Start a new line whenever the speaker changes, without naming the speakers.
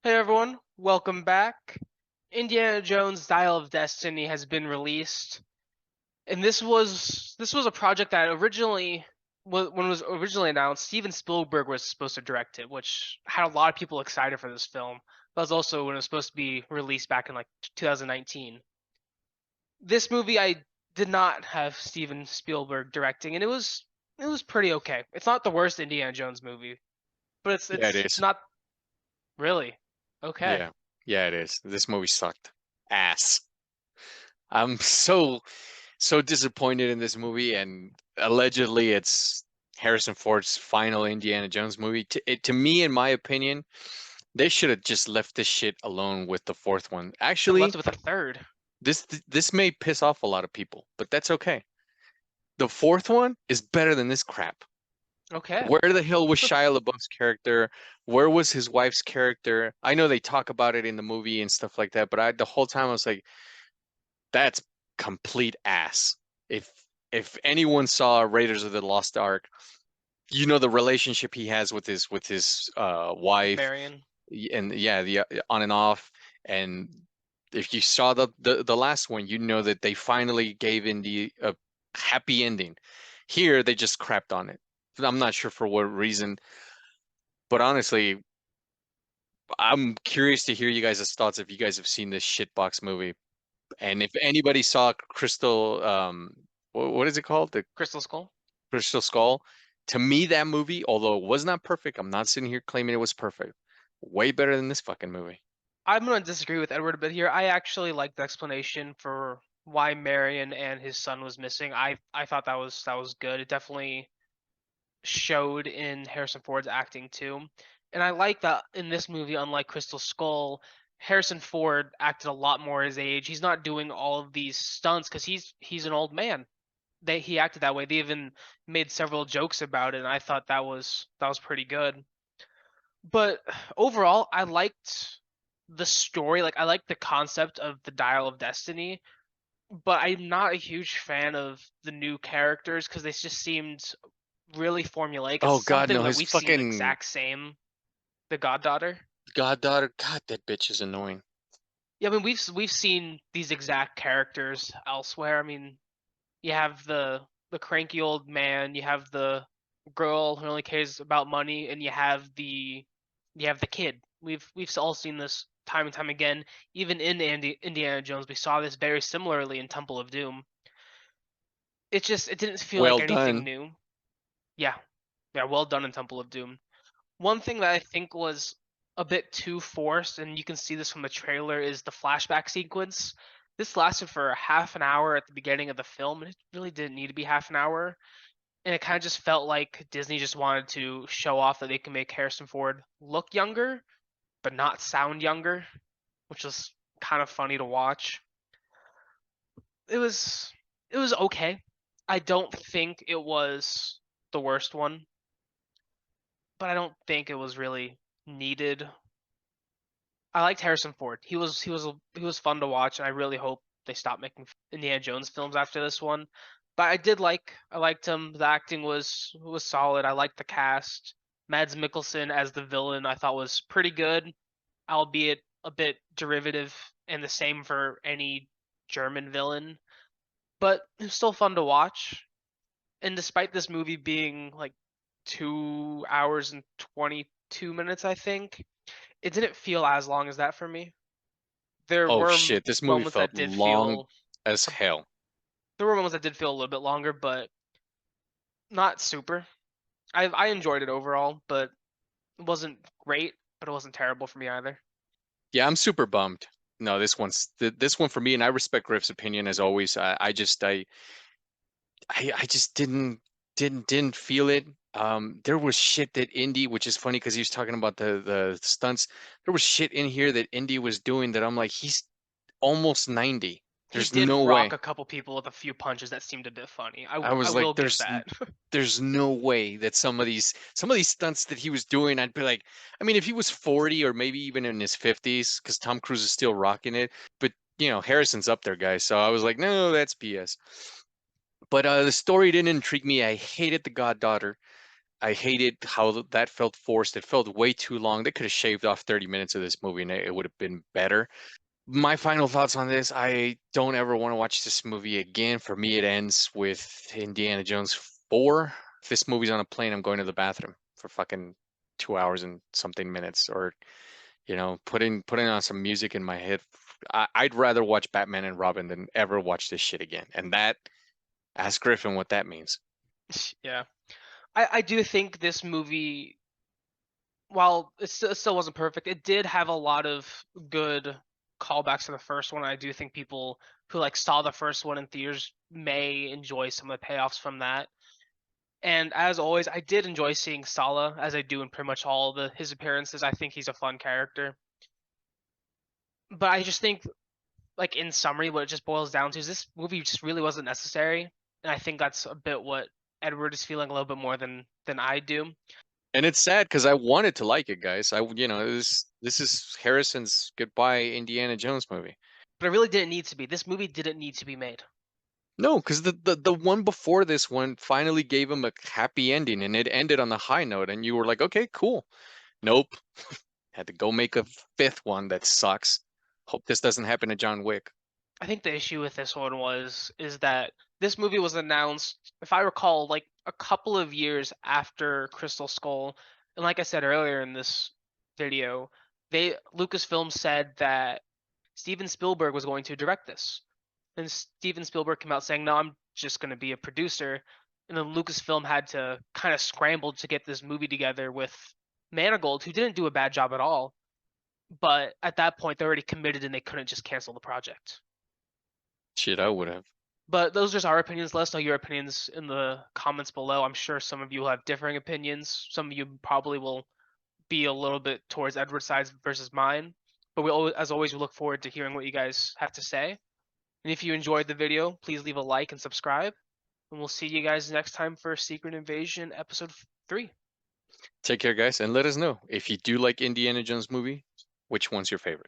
Hey everyone, welcome back. Indiana Jones Dial of Destiny has been released, and this was a project that originally when it was originally announced, Steven Spielberg was supposed to direct it, which had a lot of people excited for this film. That was also when it was supposed to be released back in like 2019. This movie I did not have Steven Spielberg directing, and it was pretty okay. It's not the worst Indiana Jones movie, but it's
Yeah, it
it's
is.
not really okay.
Yeah. Yeah, it is. This movie sucked. Ass. I'm so disappointed in this movie, and allegedly it's Harrison Ford's final Indiana Jones movie. To me, in my opinion, they should have just left this shit alone with the fourth one.
Should have left
Actually,
it with a third.
this may piss off a lot of people, but that's okay. The fourth one is better than this crap.
Okay.
Where the hell was Shia LaBeouf's character? Where was his wife's character? I know they talk about it in the movie and stuff like that, but the whole time I was like, that's complete ass. If if anyone saw Raiders of the Lost Ark, you know the relationship he has with his
With
wife
Marion.
and yeah, the on and off. And if you saw the last one, you know that they finally gave Indy a happy ending. Here they just crapped on it. I'm not sure for what reason. But honestly, I'm curious to hear you guys' thoughts if you guys have seen this shitbox movie. And if anybody saw Crystal, what is it called? The
Crystal Skull.
Crystal Skull. To me, that movie, although it was not perfect, I'm not sitting here claiming it was perfect. Way better than this fucking movie.
I'm gonna disagree with Edward a bit here. I actually like the explanation for why Marion and his son was missing. I thought that was good. It definitely showed in Harrison Ford's acting too. And I like that in this movie, unlike Crystal Skull, Harrison Ford acted a lot more his age. He's not doing all of these stunts because he's an old man. He acted that way. They even made several jokes about it, and I thought that was pretty good. But overall, I liked the story. Like I liked the concept of the Dial of Destiny, but I'm not a huge fan of the new characters because they just seemed really formulaic. It's
Oh God,
something
no,
that
his
we've seen the
fucking
exact same. The Goddaughter.
goddaughter. God, that bitch is annoying.
Yeah, I mean we've seen these exact characters elsewhere. I mean, you have the cranky old man, you have the girl who only cares about money, and you have the kid. We've all seen this time and time again. Even in Indiana Jones, we saw this very similarly in Temple of Doom. It didn't feel like
Well
anything
done.
new. Yeah, yeah, well done in Temple of Doom. One thing that I think was a bit too forced, and you can see this from the trailer, is the flashback sequence. This lasted for half an hour at the beginning of the film, and it really didn't need to be half an hour. And it kind of just felt like Disney just wanted to show off that they can make Harrison Ford look younger, but not sound younger, which was kind of funny to watch. It was it was okay. I don't think it was the worst one, but I don't think it was really needed. I liked Harrison Ford. He was fun to watch, and I really hope they stop making Indiana Jones films after this one. But I liked him. The acting was solid. I liked the cast. Mads Mikkelsen as the villain I thought was pretty good, albeit a bit derivative, and the same for any German villain. But it was still fun to watch. And despite this movie being like 2 hours and 22 minutes, I think it didn't feel as long as that for me. There
Oh
were
shit, this movie
moments
felt
that did
long
feel
as hell.
there were moments that did feel a little bit longer, but not super. I enjoyed it overall, but it wasn't great, but it wasn't terrible for me either.
Yeah, I'm super bummed. No, this one for me, and I respect Griff's opinion as always. I just didn't feel it. There was shit that Indy, which is funny because he was talking about the stunts. There was shit in here that Indy was doing that I'm like, he's almost 90.
He
There's
did
no
rock
way.
a couple people with a few punches that seemed a bit funny. I
I
I
was like,
will give that.
there's no way that some of these stunts that he was doing, I'd be like, I mean, if he was 40 or maybe even in his 50s, because Tom Cruise is still rocking it, but Harrison's up there, guys. So I was like, no, that's BS. But the story didn't intrigue me. I hated the goddaughter. I hated how that felt forced. It felt way too long. They could have shaved off 30 minutes of this movie and it would have been better. My final thoughts on this, I don't ever want to watch this movie again. For me, it ends with Indiana Jones 4. If this movie's on a plane, I'm going to the bathroom for fucking 2 hours and something minutes, or putting on some music in my head. I'd rather watch Batman and Robin than ever watch this shit again. And that, ask Griffin what that means.
Yeah. I do think this movie, while it still wasn't perfect, it did have a lot of good callbacks to the first one. I do think people who like saw the first one in theaters may enjoy some of the payoffs from that. And as always, I did enjoy seeing Sala, as I do in pretty much all the his appearances. I think he's a fun character. But I just think, like in summary, what it just boils down to is this movie just really wasn't necessary, and I think that's a bit what Edward is feeling a little bit more than I do.
And it's sad because I wanted to like it, guys. This is Harrison's goodbye Indiana Jones movie.
But it really didn't need to be. This movie didn't need to be made.
No, because the one before this one finally gave him a happy ending and it ended on a high note, and you were like, okay, cool. Nope. Had to go make a fifth one that sucks. Hope this doesn't happen to John Wick.
I think the issue with this one is that this movie was announced, if I recall, like a couple of years after Crystal Skull. And like I said earlier in this video, Lucasfilm said that Steven Spielberg was going to direct this. And Steven Spielberg came out saying, "No, I'm just going to be a producer." And then Lucasfilm had to kind of scramble to get this movie together with Manigold, who didn't do a bad job at all. But at that point, they're already committed and they couldn't just cancel the project.
Shit, I would have.
But those are just our opinions. Let us know your opinions in the comments below. I'm sure some of you will have differing opinions. Some of you probably will be a little bit towards Edward's side versus mine. But as always, we look forward to hearing what you guys have to say. And if you enjoyed the video, please leave a like and subscribe. And we'll see you guys next time for Secret Invasion episode 3.
Take care, guys, and let us know if you do like Indiana Jones movie, which one's your favorite.